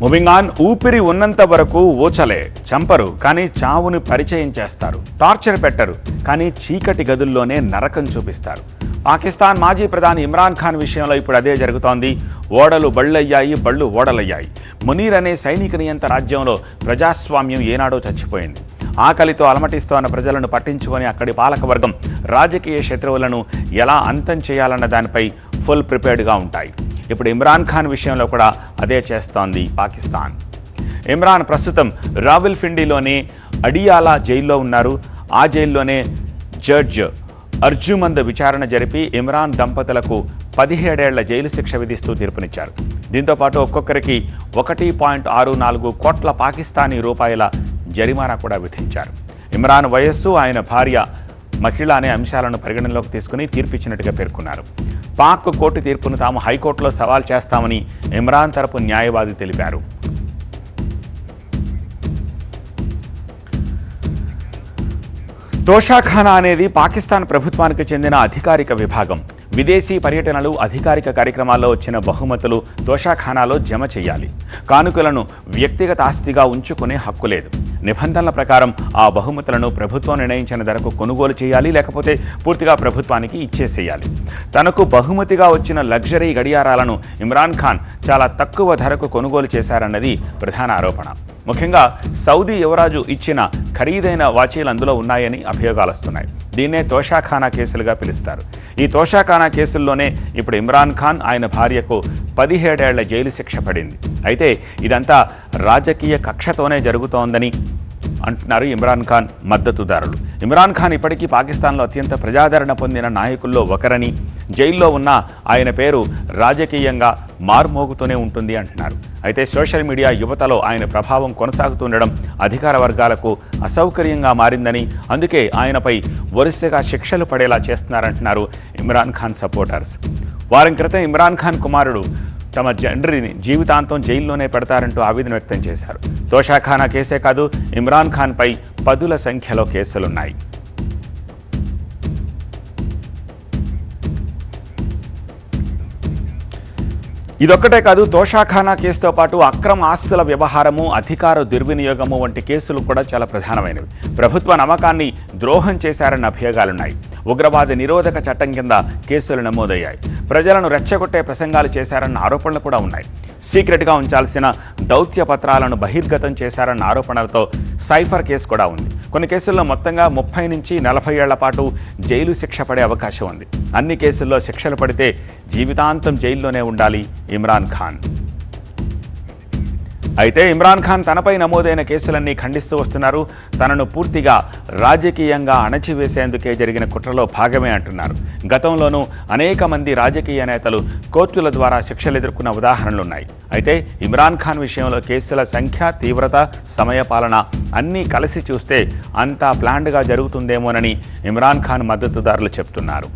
Moving on. ఊపిరి ఉన్నంత వరకు ఊచలే, చంపరు కానీ చావుని పరిచయం చేస్తారు, టార్చర్ పెట్టరు కానీ చీకటి గదుల్లోనే నరకం చూపిస్తారు. పాకిస్తాన్ మాజీ ప్రధాని ఇమ్రాన్ ఖాన్ విషయంలో ఇప్పుడు అదే జరుగుతోంది. ఓడలు బళ్ళయ్యాయి, బళ్ళు ఓడలయ్యాయి. మునీర్ అనే సైనిక నియంత రాజ్యంలో ప్రజాస్వామ్యం ఏనాడో చచ్చిపోయింది. ఆకలితో అలమటిస్తోన్న ప్రజలను పట్టించుకొని అక్కడి పాలకవర్గం రాజకీయ శత్రువులను ఎలా అంతం చేయాలన్న దానిపై ఫుల్ ప్రిపేర్డ్గా ఉంటాయి. ఇప్పుడు ఇమ్రాన్ ఖాన్ విషయంలో కూడా అదే చేస్తోంది పాకిస్తాన్. ఇమ్రాన్ ప్రస్తుతం రావల్పిండిలోని అడియాలా జైల్లో ఉన్నారు. ఆ జైల్లోనే జడ్జ్ అర్జుమంద్ విచారణ జరిపి ఇమ్రాన్ దంపతులకు 17 ఏళ్ల జైలు శిక్ష విధిస్తూ తీర్పునిచ్చారు. దీంతోపాటు ఒక్కొక్కరికి 1.64 కోట్ల పాకిస్తానీ రూపాయల జరిమానా కూడా విధించారు. ఇమ్రాన్ వయస్సు, ఆయన భార్య మహిళ అనే అంశాలను పరిగణనలోకి తీసుకుని తీర్పిచ్చినట్టుగా పేర్కొన్నారు. పాక్ కోర్టు తీర్పును తాము హైకోర్టులో సవాల్ చేస్తామని ఇమ్రాన్ తరపు న్యాయవాది తెలిపారు. తోషాఖానా అనేది పాకిస్తాన్ ప్రభుత్వానికి చెందిన అధికారిక విభాగం. విదేశీ పర్యటనలు, అధికారిక కార్యక్రమాల్లో వచ్చిన బహుమతులు తోషాఖానాలో జమ చేయాలి. కానుకలను వ్యక్తిగత ఆస్తిగా ఉంచుకునే హక్కు లేదు. నిబంధనల ప్రకారం ఆ బహుమతులను ప్రభుత్వం నిర్ణయించిన ధరకు కొనుగోలు చేయాలి, లేకపోతే పూర్తిగా ప్రభుత్వానికి ఇచ్చేసేయాలి. తనకు బహుమతిగా వచ్చిన లగ్జరీ గడియారాలను ఇమ్రాన్ ఖాన్ చాలా తక్కువ ధరకు కొనుగోలు చేశారన్నది ప్రధాన ఆరోపణ. ముఖ్యంగా సౌదీ యువరాజు ఇచ్చిన ఖరీదైన వాచీలు అందులో ఉన్నాయని అభియోగాలు వస్తున్నాయి. దీన్నే తోషాఖానా కేసులుగా పిలుస్తారు. ఈ తోషాఖానా కేసుల్లోనే ఇప్పుడు ఇమ్రాన్ ఖాన్, ఆయన భార్యకు 17 ఏళ్ల జైలు శిక్ష పడింది. అయితే ఇదంతా రాజకీయ కక్షతోనే జరుగుతోందని అంటున్నారు ఇమ్రాన్ ఖాన్ మద్దతుదారులు. ఇమ్రాన్ ఖాన్ ఇప్పటికీ పాకిస్తాన్లో అత్యంత ప్రజాదరణ పొందిన నాయకుల్లో ఒకరని, జైల్లో ఉన్న ఆయన పేరు రాజకీయంగా మార్మోగుతూనే ఉంటుంది అంటున్నారు. అయితే సోషల్ మీడియా యువతలో ఆయన ప్రభావం కొనసాగుతుండడం అధికార వర్గాలకు అసౌకర్యంగా మారిందని, అందుకే ఆయనపై వరుసగా శిక్షలు పడేలా చేస్తున్నారంటున్నారు ఇమ్రాన్ ఖాన్ సపోర్టర్స్. వారం క్రితం ఇమ్రాన్ ఖాన్ కుమారుడు తమ తండ్రిని జీవితాంతం జైల్లోనే పెడతారంటూ ఆవేదన వ్యక్తం చేశారు. తోషాఖానా కేసే కాదు, ఇమ్రాన్ ఖాన్పై పదుల సంఖ్యలో కేసులున్నాయి. ఇదొక్కటే కాదు, తోషాఖానా కేసుతో పాటు అక్రమ ఆస్తుల వ్యవహారము, అధికార దుర్వినియోగము వంటి కేసులు కూడా చాలా ప్రధానమైనవి. ప్రభుత్వ నమ్మకాన్ని ద్రోహం చేశారన్న అభియోగాలున్నాయి. ఉగ్రవాద నిరోధక చట్టం కింద కేసులు నమోదయ్యాయి. ప్రజలను రెచ్చగొట్టే ప్రసంగాలు చేశారన్న ఆరోపణలు కూడా ఉన్నాయి. సీక్రెట్గా ఉంచాల్సిన దౌత్య పత్రాలను బహిర్గతం చేశారన్న ఆరోపణలతో సైఫర్ కేసు కూడా ఉంది. కొన్ని కేసుల్లో మొత్తంగా 30 నుంచి 40 ఏళ్ల పాటు జైలు శిక్ష పడే అవకాశం ఉంది. అన్ని కేసుల్లో శిక్షలు పడితే జీవితాంతం జైల్లోనే ఉండాలి ఇమ్రాన్ ఖాన్. అయితే ఇమ్రాన్ ఖాన్ తనపై నమోదైన కేసులన్నీ ఖండిస్తూ వస్తున్నారు. తనను పూర్తిగా రాజకీయంగా అణచివేసేందుకే జరిగిన కుట్రలో భాగమే అంటున్నారు. గతంలోనూ అనేక మంది రాజకీయ నేతలు కోర్టుల ద్వారా శిక్షలు ఎదుర్కొన్న ఉదాహరణలున్నాయి. అయితే ఇమ్రాన్ ఖాన్ విషయంలో కేసుల సంఖ్య, తీవ్రత, సమయపాలన అన్నీ కలిసి చూస్తే అంతా ప్లాన్డ్గా జరుగుతుందేమోనని ఇమ్రాన్ ఖాన్ మద్దతుదారులు చెప్తున్నారు.